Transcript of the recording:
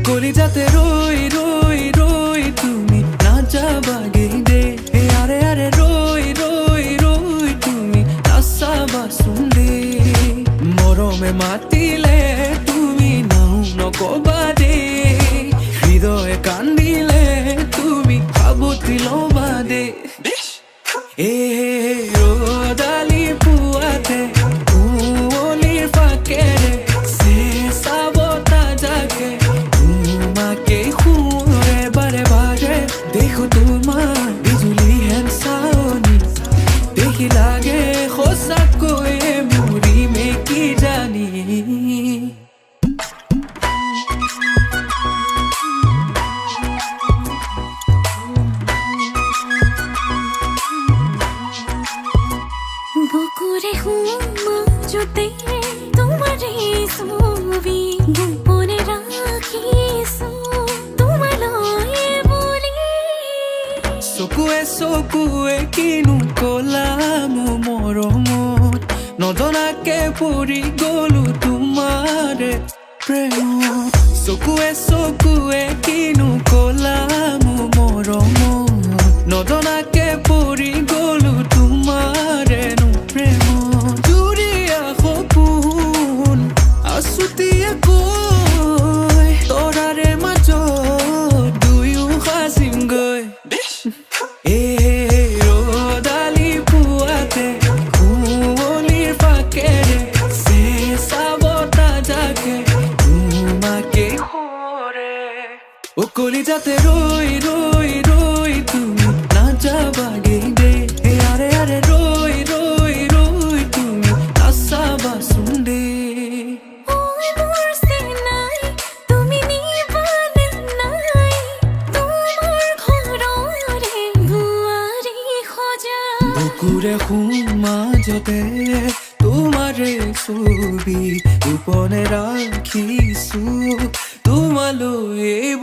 কলিজাতে ৰই ৰই ৰই তুমি না যাবাগে দে আৰে আৰে ৰই ৰই ৰই তুমি নাচাবা সুন্দে মৰমে মাতিলে তুমি নাও নকবা দে হৃদয়ে কান্দিলে তুমি সাবতি ল'বা দে ৰ'দালি পুৱাতে কুঁৱলীৰ ফাকেৰে চেঁচা বতাহ জাকে তোমাকে শুৱে বাৰে বাৰে দেখো তোমাৰ বিজুলী হেন চাৱনি দেখি লাগে সঁচাকৈয়ে মৰিমে কি জানি বুকুৰে মাজতে তোমাৰে ছবি গোপনে ৰাখিছো তোমালৈ বুলি চকুৱে চকুৱে কিনো কলাম মৰমত নজনাকে পৰি গলো তোমাৰে প্ৰেমত চকুৱে চকুৱে কিনো কলাম মৰমত নজনাকে পৰি গলো তোমাৰে প্ৰেমত জুৰিয়া সপোন আছুতীয়াকৈ তৰাৰে মাজত দুয়ো সাজিমগৈ ৰ'দালি পুৱাতে কুঁৱলীৰ ফাকেৰে চেঁচা বতাহ জাকে তোমাকে সৰে কলিজাতে ৰৈ ৰৈ ৰৈ তুমি নাযাবাগে দে আৰে আৰে ৰৈ ৰৈ ৰৈ তুমি নাচাবা সুন্দে মোৰ চেনাই তুমি নিবানে নাই তোমাৰ ঘৰৰে বুৱাৰী সজা বুকুৰে মাজতে তোমাৰে ছবি গোপনে ৰাখিছো তোমালৈ